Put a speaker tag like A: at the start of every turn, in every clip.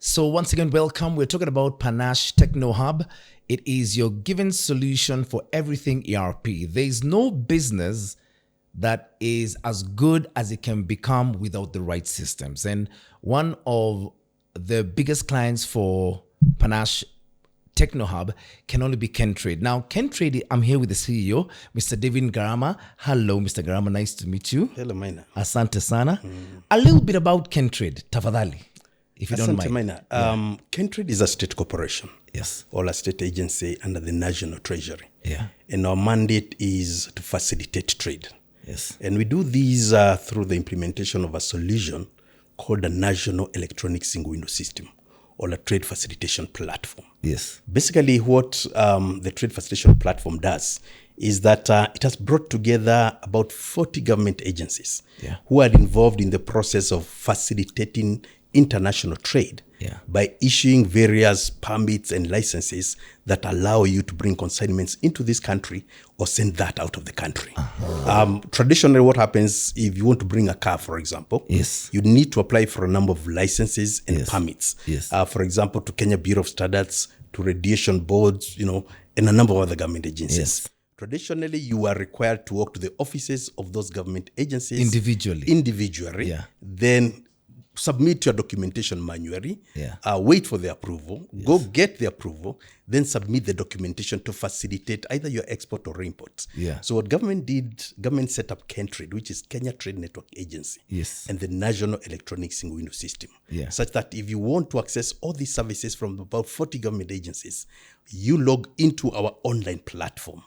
A: So once again, welcome. We're talking about Panache TechnoHub. It is your given solution for everything ERP. There is no business that is as good as it can become without the right systems. And one of the biggest clients for Panache TechnoHub can only be Kentrade. Now, Kentrade, I'm here with the CEO, Mr. David Ngarama. Hello, Mr. Ngarama. Nice to meet you.
B: Hello, Maina.
A: Asante sana. A little bit about Kentrade, tafadhali, if you don't mind.
B: Maina. Kentrade is a state corporation.
A: Yes.
B: Or a state agency under the National Treasury.
A: Yeah.
B: And our mandate is to facilitate trade.
A: Yes.
B: And we do these through the implementation of a solution called the National Electronic Single Window System, or a trade facilitation platform.
A: Yes.
B: Basically, what the trade facilitation platform does is that it has brought together about 40 government agencies who are involved in the process of facilitating international trade by issuing various permits and licenses that allow you to bring consignments into this country or send that out of the country. Traditionally, what happens if you want to bring a car, for example, you need to apply for a number of licenses and permits. For example, to Kenya Bureau of Standards, to radiation boards, and a number of other government agencies. Traditionally, you are required to walk to the offices of those government agencies individually. Then submit your documentation manually, wait for the approval, go get the approval, then submit the documentation to facilitate either your export or import. So what government did, government set up Kentrade, which is Kenya Trade Network Agency, and the National Electronic Single Window System, such that if you want to access all these services from about 40 government agencies, you log into our online platform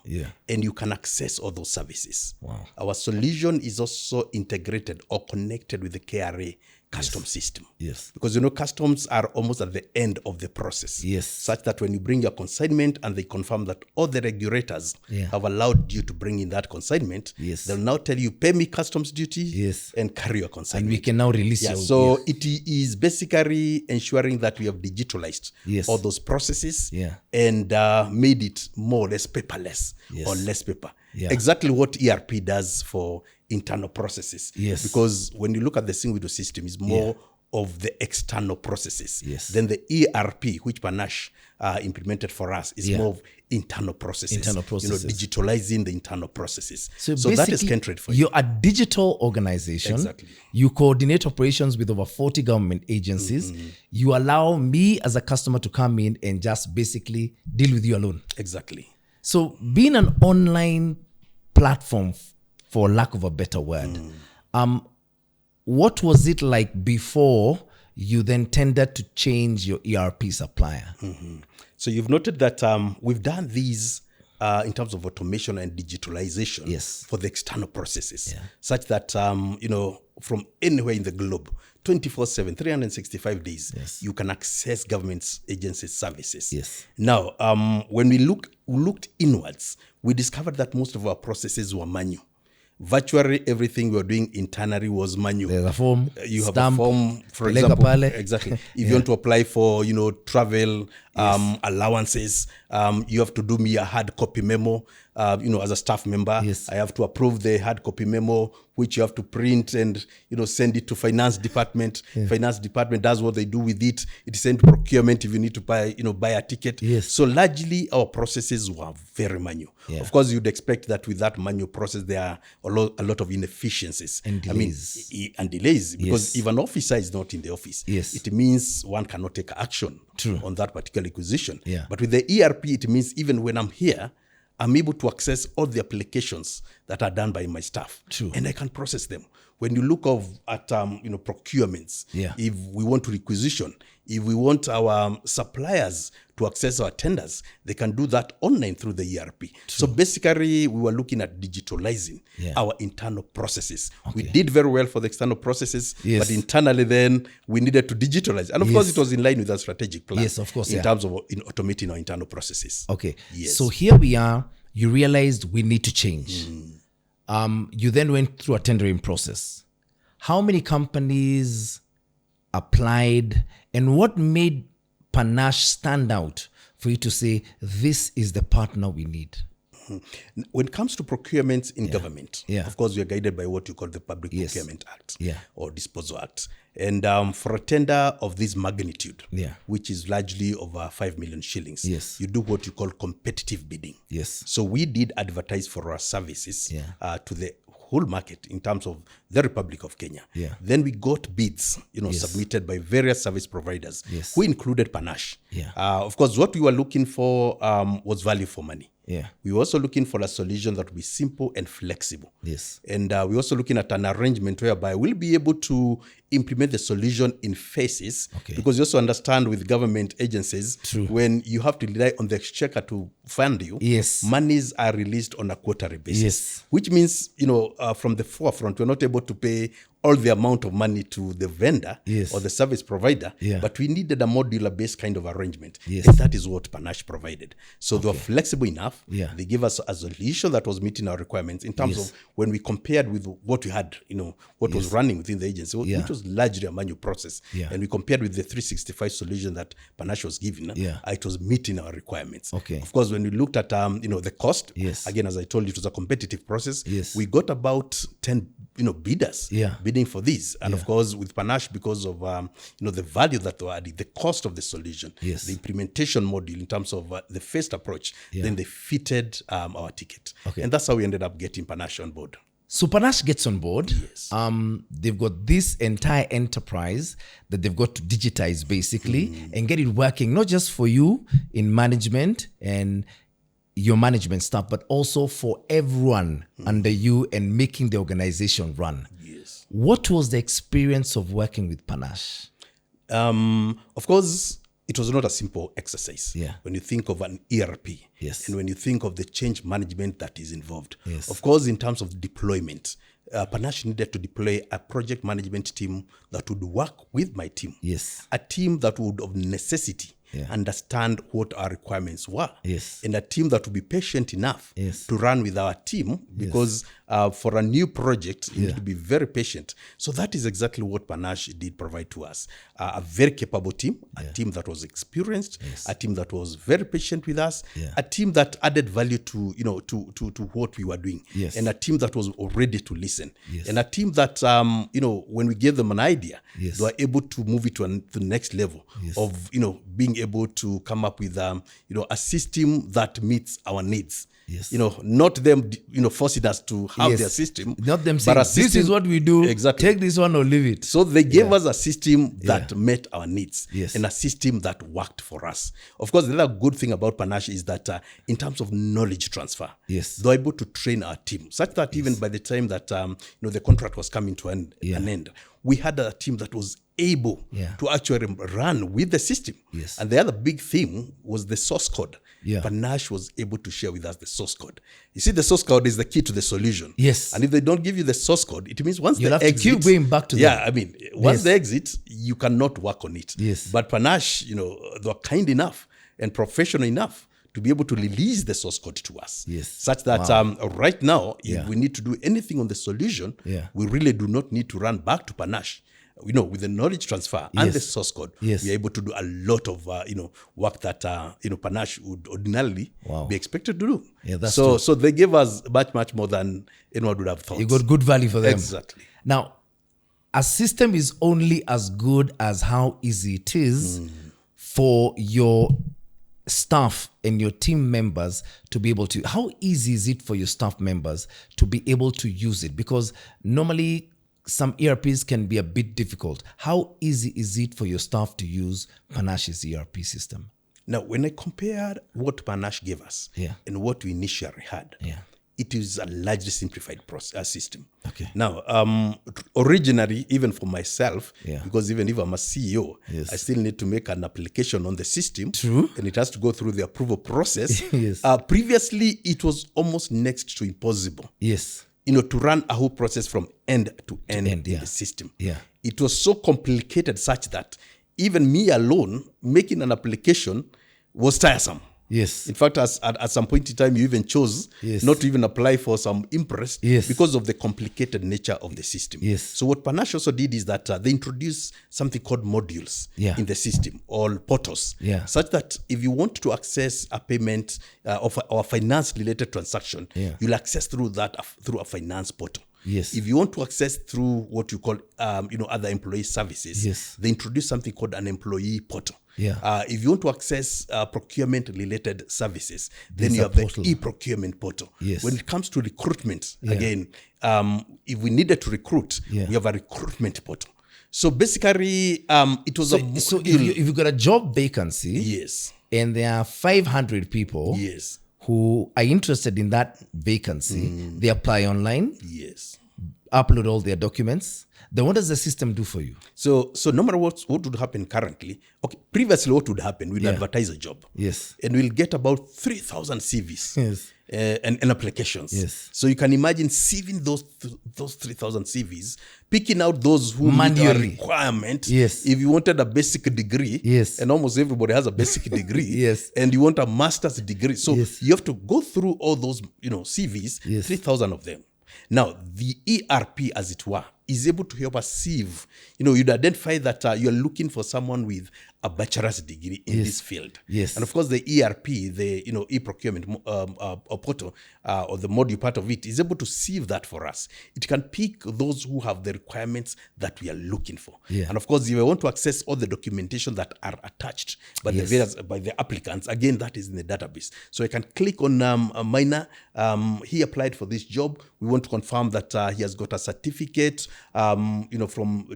B: and you can access all those services. Our solution is also integrated or connected with the KRA custom system. Because customs are almost at the end of the process. Such that when you bring your consignment and they confirm that all the regulators have allowed you to bring in that consignment, they'll now tell you, pay me customs duty and carry your consignment.
A: And we can now release your...
B: So it is basically ensuring that we have digitalized all those processes and made it more or less paperless or less paper. Exactly what ERP does for internal processes. Because when you look at the single window system, it's more of the external processes. Then the ERP, which Panache implemented for us, is more of internal processes. Digitalizing the internal processes. So that is Kentrade for you.
A: You're a digital organization. You coordinate operations with over 40 government agencies. You allow me as a customer to come in and just basically deal with you alone. So being an online platform, for lack of a better word, what was it like before you then tended to change your ERP supplier?
B: So you've noted that we've done these in terms of automation and digitalization for the external processes, such that, from anywhere in the globe, 24/7, 365 days, you can access government agency services. Now, when we looked inwards, we discovered that most of our processes were manual. Virtually everything we were doing internally was manual.
A: There's a form,
B: you have
A: stamp,
B: a form, for example. If you want to apply for, travel allowances, you have to do me a hard copy memo. As a staff member, I have to approve the hard copy memo, which you have to print and send it to finance department. Finance department does what they do with it. It is sent to procurement if you need to buy a ticket. So largely our processes were very manual. Of course, you'd expect that with that manual process there are a lot of inefficiencies
A: and delays.
B: and delays, because if an officer is not in the office, it means one cannot take action on that particular acquisition. But with the ERP, it means even when I'm here, I'm able to access all the applications that are done by my staff, and I can process them. When you look at procurements, if we want to requisition, if we want our suppliers to access our tenders, they can do that online through the ERP. So basically, we were looking at digitalizing our internal processes. We did very well for the external processes, but internally then we needed to digitalize. And of course, it was in line with our strategic plan. In terms of automating our internal processes.
A: So here we are. You realized we need to change. You then went through a tendering process. How many companies applied, and what made Panache stand out for you to say, this is the partner we need?
B: When it comes to procurements in government, of course, we are guided by what you call the Public Procurement Act or Disposal Act. And for a tender of this magnitude,
A: Yeah.
B: which is largely over 5 million shillings,
A: Yes.
B: you do what you call competitive bidding.
A: Yes.
B: So we did advertise for our services
A: Yeah.
B: to the whole market in terms of the Republic of Kenya.
A: Yeah.
B: Then we got bids,
A: Yes.
B: submitted by various service providers,
A: Yes.
B: who included Panache.
A: Yeah.
B: Of course, what we were looking for was value for money.
A: Yeah.
B: We were also looking for a solution that would be simple and flexible.
A: Yes.
B: And we're also looking at an arrangement whereby we'll be able to implement the solution in phases.
A: Okay.
B: Because you also understand with government agencies,
A: True.
B: when you have to rely on the exchequer to fund you,
A: Yes.
B: monies are released on a quarterly basis.
A: Yes.
B: Which means, from the forefront, we're not able to pay all the amount of money to the vendor
A: Yes.
B: or the service provider,
A: Yeah.
B: but we needed a modular-based kind of arrangement.
A: Yes.
B: And that is what Panache provided. So they were flexible enough.
A: Yeah.
B: They gave us a solution that was meeting our requirements in terms
A: Yes.
B: of when we compared with what we had, what was running within the agency,
A: Yeah.
B: which was largely a manual process.
A: Yeah.
B: And we compared with the 365 solution that Panache was given.
A: Yeah.
B: It was meeting our requirements.
A: Okay.
B: Of course, when we looked at, the cost,
A: Yes.
B: again, as I told you, it was a competitive process.
A: Yes.
B: We got about 10, bidders
A: Yeah.
B: bidding for this. And
A: Yeah.
B: of course, with Panache, because of, the value that they were adding, the cost of the solution,
A: Yes.
B: the implementation module in terms of the first approach,
A: Yeah.
B: then they fitted our ticket.
A: Okay.
B: And that's how we ended up getting Panache on board.
A: So Panache gets on board.
B: Yes.
A: They've got this entire enterprise that they've got to digitize basically and get it working, not just for you in management and your management staff, but also for everyone under you and making the organization run.
B: Yes.
A: What was the experience of working with Panache?
B: Of course, it was not a simple exercise.
A: Yeah.
B: When you think of an ERP,
A: Yes.
B: and when you think of the change management that is involved.
A: Yes.
B: Of course, in terms of deployment, Panache needed to deploy a project management team that would work with my team.
A: Yes.
B: A team that would, of necessity,
A: Yeah.
B: understand what our requirements were.
A: Yes.
B: And a team that would be patient enough
A: Yes.
B: to run with our team, because for a new project, you need to be very patient. So that is exactly what Panache did provide to us. A very capable team, a team that was experienced, a team that was very patient with us,
A: Yeah.
B: a team that added value to, to what we were doing,
A: Yes.
B: and a team that was ready to listen,
A: Yes.
B: and a team that, when we gave them an idea,
A: Yes.
B: they were able to move it to the next level
A: Yes.
B: of, being able to come up with, a system that meets our needs.
A: Yes.
B: Not them, forcing us to have
A: Yes.
B: their system.
A: Not them
B: but
A: saying,
B: a
A: this
B: system-
A: is what we do,
B: Exactly.
A: take this one or leave it.
B: So they gave us a system that met our needs,
A: Yes.
B: and a system that worked for us. Of course, the other good thing about Panache is that in terms of knowledge transfer,
A: Yes.
B: they're able to train our team such that even by the time that the contract was coming to an end, we had a team that was able
A: Yeah.
B: to actually run with the system.
A: Yes.
B: And the other big theme was the source code.
A: Yeah.
B: Panache was able to share with us the source code. You see, the source code is the key to the solution.
A: Yes.
B: And if they don't give you the source code, it means once
A: You'll
B: the
A: have to
B: exit,
A: keep going back to them.
B: yeah, I mean, once
A: Yes.
B: they exit, you cannot work on it.
A: Yes.
B: But Panache, they were kind enough and professional enough to be able to release the source code to us.
A: Yes.
B: Such that right now,
A: Yeah.
B: if we need to do anything on the solution,
A: Yeah.
B: we really do not need to run back to Panache. With the knowledge transfer and
A: Yes.
B: the source code,
A: Yes.
B: we are able to do a lot of, work that, Panache would ordinarily
A: Wow.
B: be expected to do.
A: Yeah, that's
B: so,
A: true.
B: so they gave us much, much more than anyone would have thought.
A: You got good value for them.
B: Exactly.
A: Now, a system is only as good as how easy it is for your staff and your team members to be able to. How easy is it for your staff members to be able to use it? Because normally some ERPs can be a bit difficult. How easy is it for your staff to use Panache's ERP system?
B: Now, when I compared what Panache gave us
A: Yeah.
B: and what we initially had,
A: Yeah.
B: it is a largely simplified system.
A: Okay.
B: Now, originally, even for myself,
A: Yeah.
B: because even if I'm a CEO,
A: Yes.
B: I still need to make an application on the system.
A: True.
B: And it has to go through the approval process.
A: Yes.
B: Previously, it was almost next to impossible.
A: Yes.
B: To run a whole process from end to end in
A: yeah.
B: the system.
A: Yeah.
B: It was so complicated such that even me alone making an application was tiresome.
A: Yes.
B: In fact, at some point in time, you even chose
A: Yes.
B: not to even apply for some Impress
A: Yes.
B: because of the complicated nature of the system.
A: Yes.
B: So what Panache also did is that they introduced something called modules
A: Yeah.
B: in the system, or portals,
A: Yeah.
B: such that if you want to access a payment or a finance-related transaction,
A: Yeah.
B: you'll access through a finance portal.
A: Yes.
B: If you want to access through what you call, other employee services,
A: Yes.
B: they introduce something called an employee portal.
A: Yeah.
B: If you want to access procurement-related services, then
A: There's
B: you
A: a
B: have
A: portal.
B: the e-procurement portal.
A: Yes.
B: When it comes to recruitment, again, if we needed to recruit,
A: Yeah.
B: we have a recruitment portal. So basically, it was
A: So if you got a job vacancy,
B: yes,
A: and there are 500 people
B: yes,
A: who are interested in that vacancy, they apply online,
B: yes.
A: upload all their documents. Then what does the system do for you?
B: So no matter what would happen currently, okay, previously what would happen, we'd advertise a job.
A: Yes.
B: And we'll get about 3,000 CVs.
A: Yes.
B: And applications.
A: Yes.
B: So you can imagine sieving those 3,000 CVs, picking out those who meet our
A: Manually.
B: requirement.
A: Yes.
B: If you wanted a basic degree,
A: Yes.
B: and almost everybody has a basic degree,
A: Yes.
B: and you want a master's degree. So
A: Yes.
B: you have to go through all those, CVs,
A: Yes.
B: 3,000 of them. Now, the ERP, as it were, is able to help us sieve. You'd identify that you're looking for someone with a bachelor's degree in this field.
A: Yes.
B: And of course, the ERP, the e-procurement portal, or the module part of it, is able to sieve that for us. It can pick those who have the requirements that we are looking for.
A: Yeah.
B: And of course, if we want to access all the documentation that are attached by the applicants, again, that is in the database. So I can click on a minor. He applied for this job. We want to confirm that he has got a certificate, from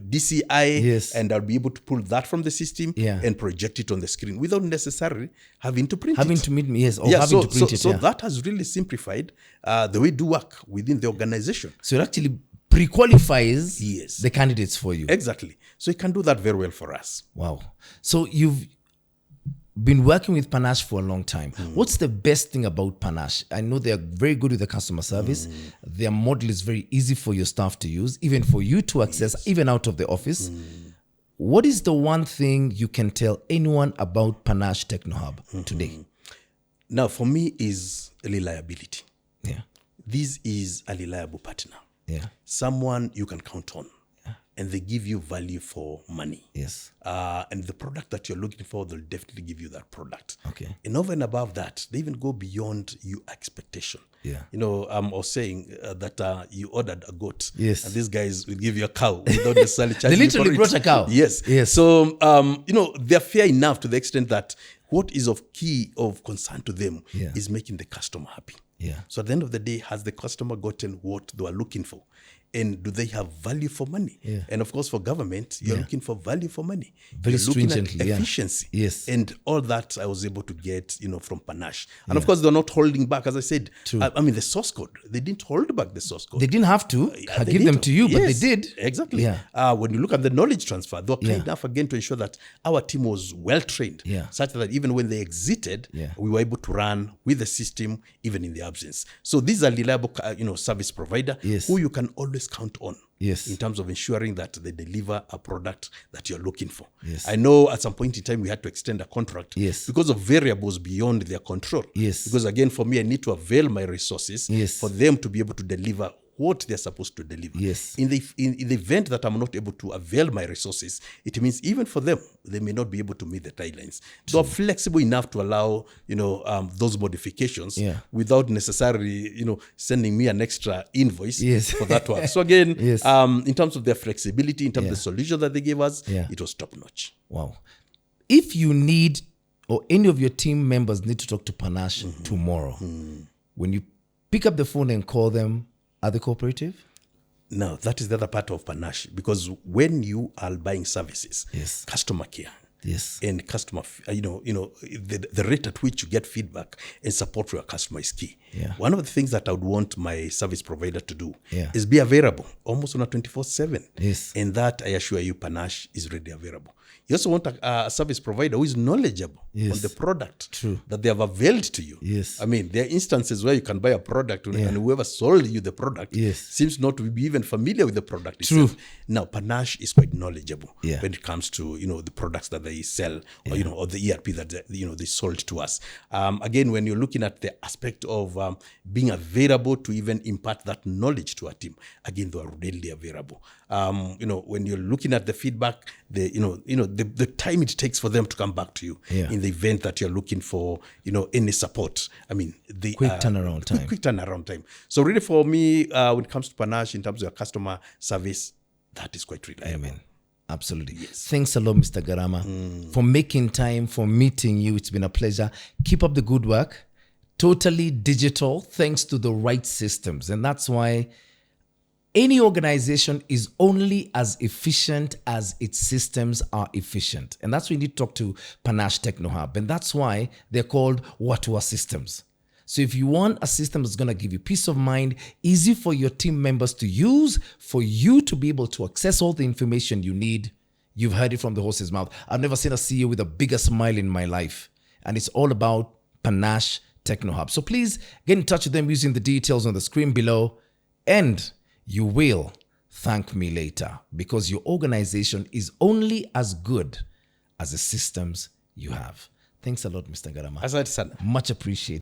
B: DCI,
A: Yes.
B: and I'll be able to pull that from the system and project it on the screen without necessarily having to print
A: Having
B: it.
A: to meet me, yes, or having to print it.
B: So that has really simplified the way we do work within the organization.
A: So it actually pre-qualifies
B: Yes.
A: the candidates for you.
B: Exactly. So it can do that very well for us.
A: Wow. So you've been working with Panache for a long time. What's the best thing about Panache? I know they're very good with the customer service. Their model is very easy for your staff to use, even for you to access, even out of the office. What is the one thing you can tell anyone about Panache TechnoHub today?
B: Now, for me, is reliability.
A: Yeah.
B: This is a reliable partner.
A: Yeah.
B: Someone you can count on. And they give you value for money.
A: Yes.
B: And the product that you're looking for, they'll definitely give you that product.
A: Okay.
B: And over and above that, they even go beyond your expectation.
A: Yeah.
B: I was saying that you ordered a goat.
A: Yes.
B: And these guys will give you a cow without necessarily charging
A: They
B: you for
A: literally
B: it.
A: brought a cow.
B: Yes.
A: Yes.
B: So, they're fair enough to the extent that what is of key of concern to them is making the customer happy.
A: Yeah.
B: So at the end of the day, has the customer gotten what they are looking for? And do they have value for money?
A: Yeah.
B: And of course, for government, you're looking for value for money.
A: Very
B: you're looking at
A: stringently,
B: efficiency.
A: Yes.
B: And all that I was able to get, from Panache. And of course, they're not holding back. As I said, the source code, they didn't hold back the source code.
A: They didn't have to
B: They
A: give
B: need
A: them to you, but
B: Yes,
A: they did.
B: Exactly.
A: Yeah.
B: When you look at the knowledge transfer, they were kind enough again to ensure that our team was well trained, such that even when they exited, we were able to run with the system even in the absence. So these are reliable, service provider who you can always count on.
A: Yes.
B: In terms of ensuring that they deliver a product that you're looking for.
A: Yes.
B: I know at some point in time we had to extend a contract
A: Yes.
B: because of variables beyond their control.
A: Yes.
B: Because again, for me, I need to avail my resources
A: Yes.
B: for them to be able to deliver what they're supposed to deliver.
A: Yes.
B: In the event that I'm not able to avail my resources, it means even for them, they may not be able to meet the timelines. So I'm flexible enough to allow, those modifications without necessarily, sending me an extra invoice for that work. So again, in terms of their flexibility, in terms of the solution that they gave us, it was top notch.
A: Wow. If you need, or any of your team members need to talk to Panache tomorrow, when you pick up the phone and call them, are they cooperative?
B: No, that is the other part of Panache, because when you are buying services, customer care, and customer, the rate at which you get feedback and support for your customer is key. One of the things that I would want my service provider to do is be available almost on a 24/7. And that, I assure you, Panache is readily available. You also want a service provider who is knowledgeable on the product that they have availed to you. I mean, there are instances where you can buy a product and whoever sold you the product seems not to be even familiar with the product itself. Now, Panache is quite knowledgeable when it comes to, the products that they sell or the ERP that they sold to us. Again, when you're looking at the aspect of being available to even impart that knowledge to our team, again, they are readily available. When you're looking at the feedback, the time it takes for them to come back to you in the event that you're looking for, any support. I mean, the
A: quick turnaround time.
B: Quick turnaround time. So really for me, when it comes to Panache, in terms of your customer service, that is quite reliable.
A: Amen. Absolutely. Yes. Thanks a lot, Mr. Ngarama, for making time, for meeting you. It's been a pleasure. Keep up the good work. Totally digital, thanks to the right systems. And that's why any organization is only as efficient as its systems are efficient. And that's why you need to talk to Panache TechnoHub. And that's why they're called Watua systems. So if you want a system that's going to give you peace of mind, easy for your team members to use, for you to be able to access all the information you need, you've heard it from the horse's mouth. I've never seen a CEO with a bigger smile in my life. And it's all about Panache TechnoHub. So please get in touch with them using the details on the screen below, and you will thank me later, because your organization is only as good as the systems you have. Thanks a lot, Mr. Ngarama.
B: Asante sana.
A: Much appreciated.